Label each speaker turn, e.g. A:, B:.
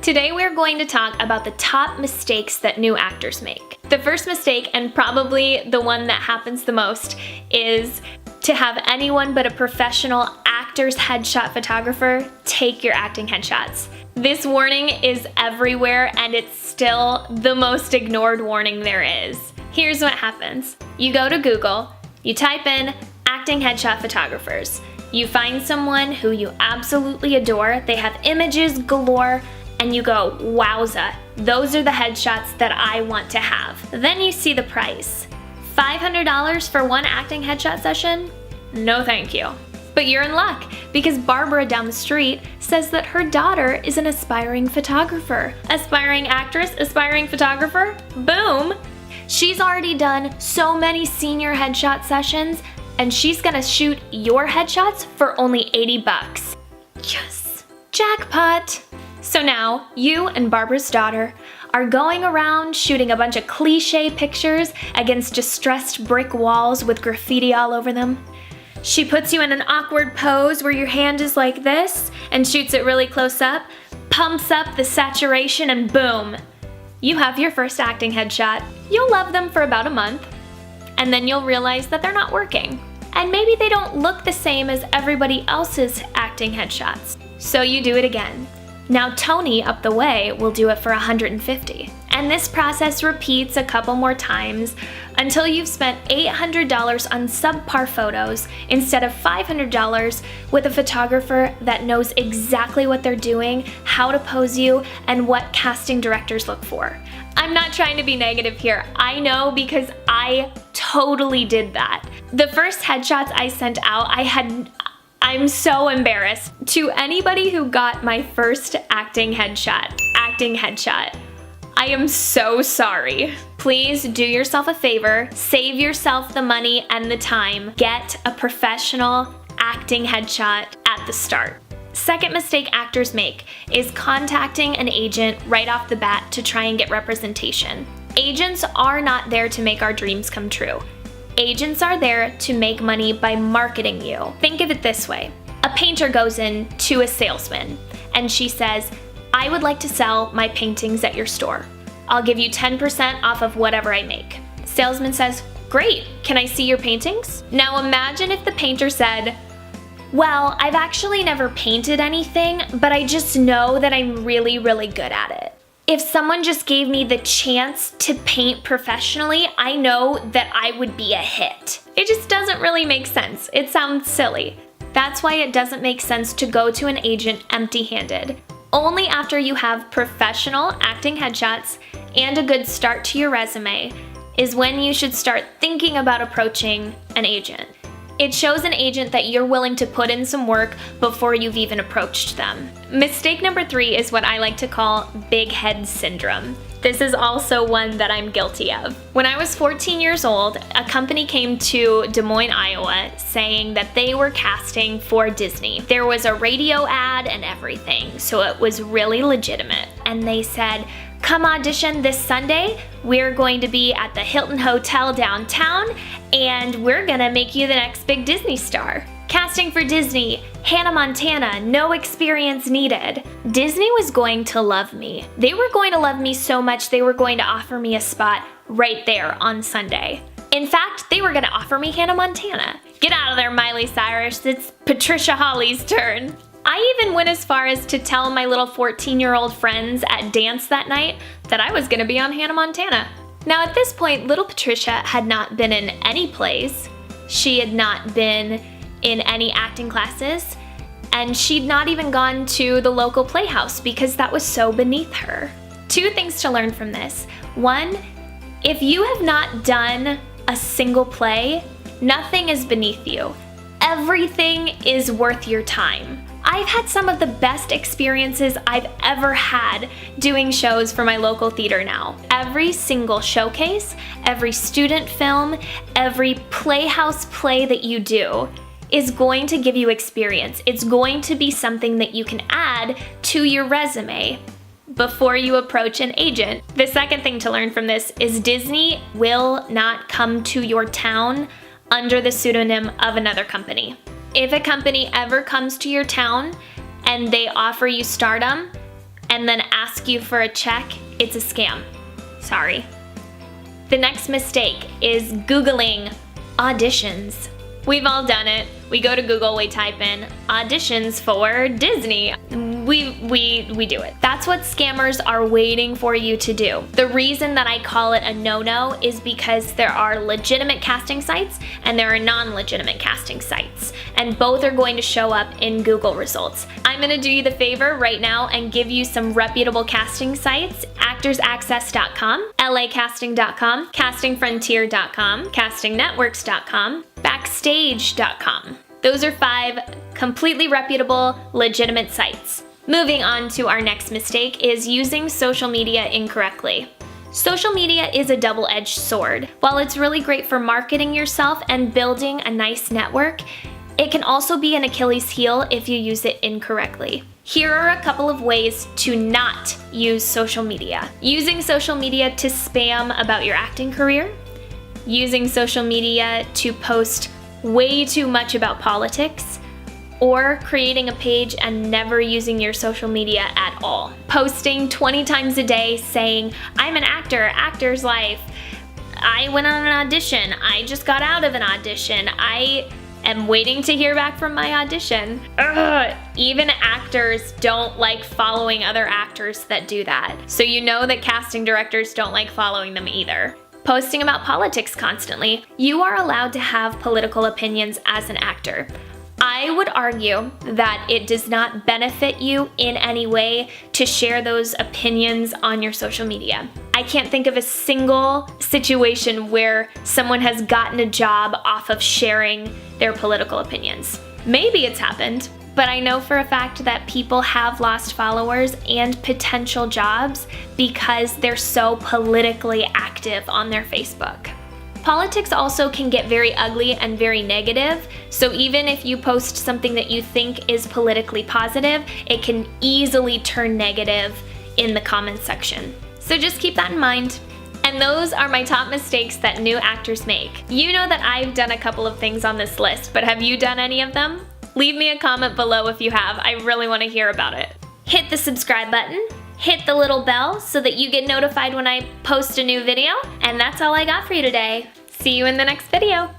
A: Today we're going to talk about the top mistakes that new actors make. The first mistake, and probably the one that happens the most, is to have anyone but a professional actor's headshot photographer take your acting headshots. This warning is everywhere and it's still the most ignored warning there is. Here's what happens. You go to Google, you type in acting headshot photographers. You find someone who you absolutely adore, they have images galore, and you go, wowza, those are the headshots that I want to have. Then you see the price. $500 for one acting headshot session? No thank you. But you're in luck, because Barbara down the street says that her daughter is an aspiring photographer. Aspiring actress, aspiring photographer? Boom! She's already done so many senior headshot sessions, and she's gonna shoot your headshots for only $80. Yes! Jackpot! So now, you and Barbara's daughter are going around shooting a bunch of cliche pictures against distressed brick walls with graffiti all over them. She puts you in an awkward pose where your hand is like this and shoots it really close up, pumps up the saturation, and boom! You have your first acting headshot. You'll love them for about a month, and then you'll realize that they're not working. And maybe they don't look the same as everybody else's acting headshots. So you do it again. Now Tony up the way will do it for $150. And this process repeats a couple more times until you've spent $800 on subpar photos instead of $500 with a photographer that knows exactly what they're doing, how to pose you, and what casting directors look for. I'm not trying to be negative here. I know, because I totally did that. The first headshots I sent out, I'm so embarrassed. To anybody who got my first acting headshot, I am so sorry. Please do yourself a favor, save yourself the money and the time. Get a professional acting headshot at the start. Second mistake actors make is contacting an agent right off the bat to try and get representation. Agents are not there to make our dreams come true. Agents are there to make money by marketing you. Think of it this way. A painter goes in to a salesman and she says, I would like to sell my paintings at your store. I'll give you 10% off of whatever I make. Salesman says, great, can I see your paintings? Now imagine if the painter said, well, I've actually never painted anything, but I just know that I'm really, really good at it. If someone just gave me the chance to paint professionally, I know that I would be a hit. It just doesn't really make sense. It sounds silly. That's why it doesn't make sense to go to an agent empty-handed. Only after you have professional acting headshots and a good start to your resume is when you should start thinking about approaching an agent. It shows an agent that you're willing to put in some work before you've even approached them. Mistake number 3 is what I like to call big head syndrome. This is also one that I'm guilty of. When I was 14 years old, a company came to Des Moines, Iowa, saying that they were casting for Disney. There was a radio ad and everything, so it was really legitimate. And they said, come audition this Sunday. We're going to be at the Hilton Hotel downtown, and we're gonna make you the next big Disney star. Casting for Disney, Hannah Montana, no experience needed. Disney was going to love me. They were going to love me so much they were going to offer me a spot right there on Sunday. In fact, they were gonna offer me Hannah Montana. Get out of there, Miley Cyrus, it's Patricia Holly's turn. I even went as far as to tell my little 14-year-old friends at dance that night that I was gonna be on Hannah Montana. Now at this point, little Patricia had not been in any plays, she had not been in any acting classes, and she'd not even gone to the local playhouse because that was so beneath her. 2 things to learn from this. 1, if you have not done a single play, nothing is beneath you. Everything is worth your time. I've had some of the best experiences I've ever had doing shows for my local theater now. Every single showcase, every student film, every playhouse play that you do is going to give you experience. It's going to be something that you can add to your resume before you approach an agent. The second thing to learn from this is Disney will not come to your town under the pseudonym of another company. If a company ever comes to your town and they offer you stardom and then ask you for a check, it's a scam. Sorry. The next mistake is Googling auditions. We've all done it. We go to Google, we type in auditions for Disney. We do it. That's what scammers are waiting for you to do. The reason that I call it a no-no is because there are legitimate casting sites and there are non-legitimate casting sites, and both are going to show up in Google results. I'm gonna do you the favor right now and give you some reputable casting sites: actorsaccess.com, lacasting.com, castingfrontier.com, castingnetworks.com, backstage.com. Those are 5 completely reputable, legitimate sites. Moving on to our next mistake is using social media incorrectly. Social media is a double-edged sword. While it's really great for marketing yourself and building a nice network, it can also be an Achilles heel if you use it incorrectly. Here are a couple of ways to not use social media. Using social media to spam about your acting career, using social media to post way too much about politics, or creating a page and never using your social media at all. Posting 20 times a day saying, I'm an actor, actor's life, I went on an audition, I just got out of an audition, I am waiting to hear back from my audition. Ugh. Even actors don't like following other actors that do that. So you know that casting directors don't like following them either. Posting about politics constantly. You are allowed to have political opinions as an actor. I would argue that it does not benefit you in any way to share those opinions on your social media. I can't think of a single situation where someone has gotten a job off of sharing their political opinions. Maybe it's happened, but I know for a fact that people have lost followers and potential jobs because they're so politically active on their Facebook. Politics also can get very ugly and very negative, so even if you post something that you think is politically positive, it can easily turn negative in the comments section. So just keep that in mind. And those are my top mistakes that new actors make. You know that I've done a couple of things on this list, but have you done any of them? Leave me a comment below if you have. I really want to hear about it. Hit the subscribe button. Hit the little bell so that you get notified when I post a new video. And that's all I got for you today. See you in the next video.